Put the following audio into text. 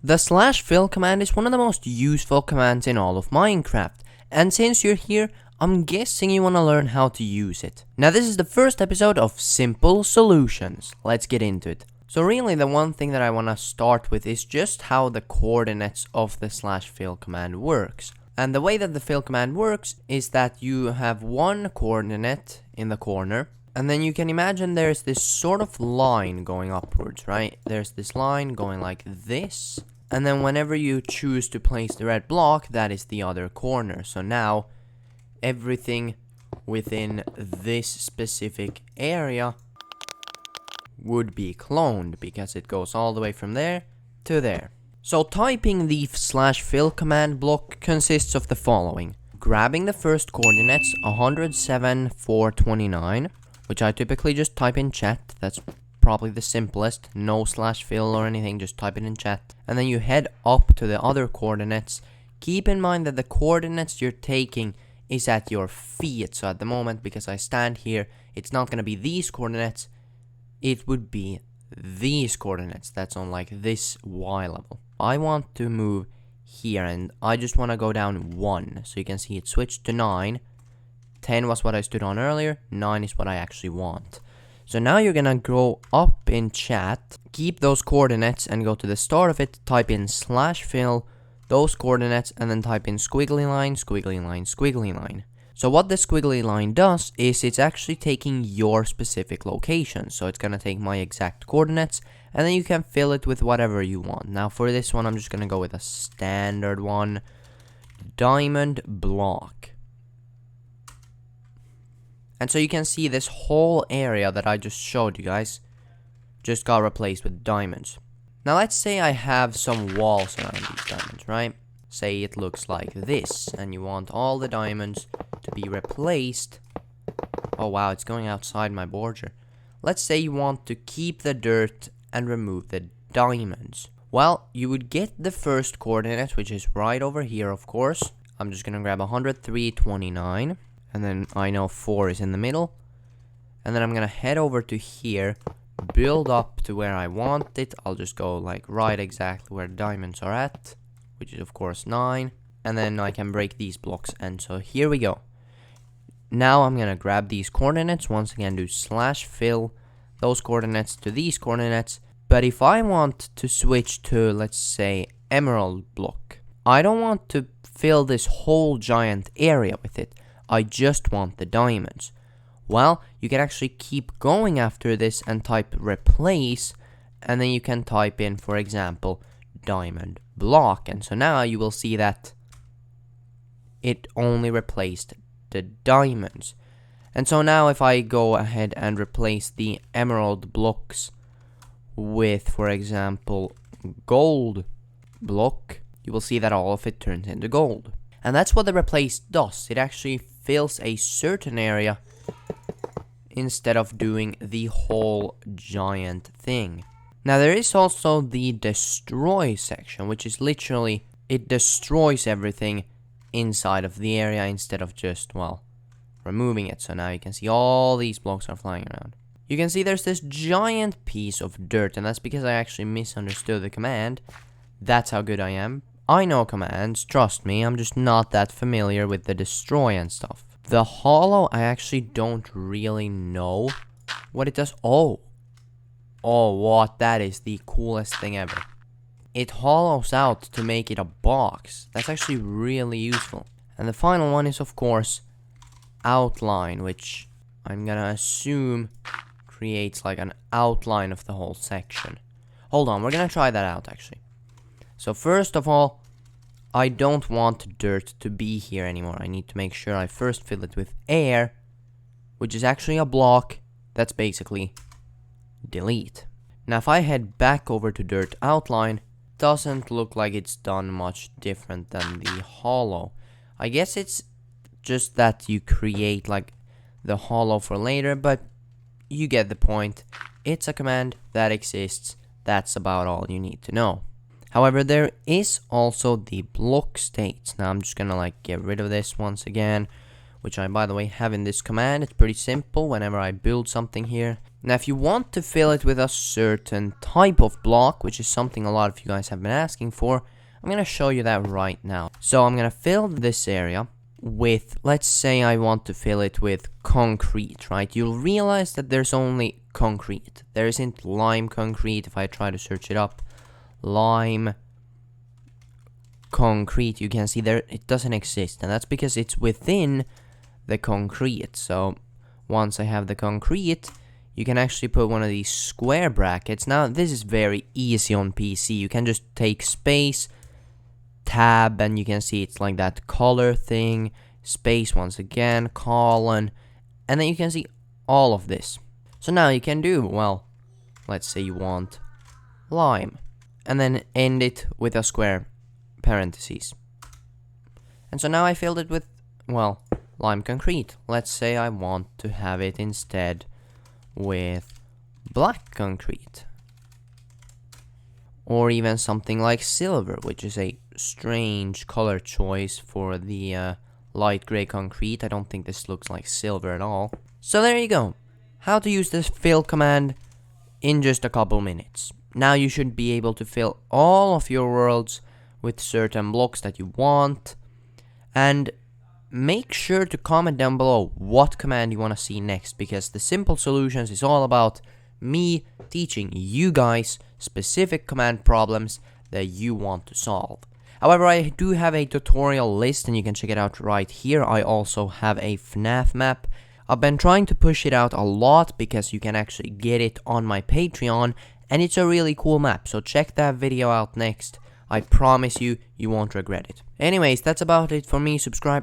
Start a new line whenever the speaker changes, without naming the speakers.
The slash fill command is one of the most useful commands in all of Minecraft, and since you're here, I'm guessing you want to learn how to use it. Now this is the first episode of Simple Solutions. Let's get into it. So really the one thing that I want to start with is just how the coordinates of the slash fill command works. And the way that the fill command works is that you have one coordinate in the corner, and then you can imagine there's this sort of line going upwards, right? There's this line going like this, and then whenever you choose to place the red block, that is the other corner. So now everything within this specific area would be cloned because it goes all the way from there to there. So typing the slash fill command block consists of the following: grabbing the first coordinates 107, 429, which I typically just type in chat. That's probably the simplest. No slash fill or anything, just type it in chat. And then you head up to the other coordinates. Keep in mind that the coordinates you're taking is at your feet. So at the moment, because I stand here, it's not going to be these coordinates. It would be these coordinates. That's on like this Y level. I want to move here and I just want to go down 1. So you can see it switched to 9. 10 was what I stood on earlier. 9 is what I actually want. So now you're gonna go up in chat, keep those coordinates and go to the start of it, type in slash fill, those coordinates, and then type in squiggly line, squiggly line, squiggly line. So what the squiggly line does is it's actually taking your specific location. So it's gonna take my exact coordinates, and then you can fill it with whatever you want. Now for this one, I'm just gonna go with a standard one, diamond block. And so you can see this whole area that I just showed you guys just got replaced with diamonds. Now let's say I have some walls around these diamonds, right? Say it looks like this, and you want all the diamonds to be replaced. Oh wow, it's going outside my border. Let's say you want to keep the dirt and remove the diamonds. Well, you would get the first coordinate, which is right over here, of course. I'm just gonna grab 103.29. And then I know 4 is in the middle. And then I'm gonna head over to here, build up to where I want it. I'll just go like right exactly where diamonds are at, which is of course 9. And then I can break these blocks. And so here we go. Now I'm gonna grab these coordinates. Once again, do slash fill those coordinates to these coordinates. But if I want to switch to, let's say, emerald block, I don't want to fill this whole giant area with it. I just want the diamonds. Well, you can actually keep going after this and type replace, and then you can type in, for example, diamond block. And so now you will see that it only replaced the diamonds. And so now if I go ahead and replace the emerald blocks with, for example, gold block, you will see that all of it turns into gold. And that's what the replace does. It actually fills a certain area instead of doing the whole giant thing. Now there is also the destroy section, which is literally, it destroys everything inside of the area instead of just, well, removing it. So now you can see all these blocks are flying around. You can see there's this giant piece of dirt, and that's because I actually misunderstood the command. That's how good I am. I know commands, trust me, I'm just not that familiar with the destroy and stuff. The hollow, I actually don't really know what it does. Oh, what? That is the coolest thing ever. It hollows out to make it a box. That's actually really useful. And the final one is, of course, outline, which I'm gonna assume creates like an outline of the whole section. Hold on, we're gonna try that out actually. So first of all, I don't want dirt to be here anymore. I need to make sure I first fill it with air, which is actually a block. That's basically delete. Now if I head back over to dirt outline, doesn't look like it's done much different than the hollow. I guess it's just that you create like the hollow for later, but you get the point. It's a command that exists. That's about all you need to know. However, there is also the block states. Now I'm just gonna like get rid of this once again. which I, by the way, have in this command. It's pretty simple whenever I build something here. Now, if you want to fill it with a certain type of block, which is something a lot of you guys have been asking for, I'm going to show you that right now. So I'm going to fill this area with, let's say I want to fill it with concrete, right? You'll realize that there's only concrete. There isn't lime concrete. If I try to search it up, lime concrete, you can see there it doesn't exist, and that's because it's within the concrete. So once I have the concrete, you can actually put one of these square brackets. Now this is very easy on PC. You can just take space, tab, and you can see it's like that color thing, space once again, colon, and then you can see all of this. So now you can do, well, let's say you want lime, and then end it with a square parentheses. And so now I filled it with, well, lime concrete. Let's say I want to have it instead with black concrete, or even something like silver, which is a strange color choice for the light gray concrete. I don't think this looks like silver at all. So there you go. How to use this fill command in just a couple minutes. Now you should be able to fill all of your worlds with certain blocks that you want. And make sure to comment down below what command you want to see next, because the Simple Solutions is all about me teaching you guys specific command problems that you want to solve. However, I do have a tutorial list, and you can check it out right here. I also have a FNAF map. I've been trying to push it out a lot because you can actually get it on my Patreon, and it's a really cool map, so check that video out next. I promise you, you won't regret it. Anyways, that's about it for me. Subscribe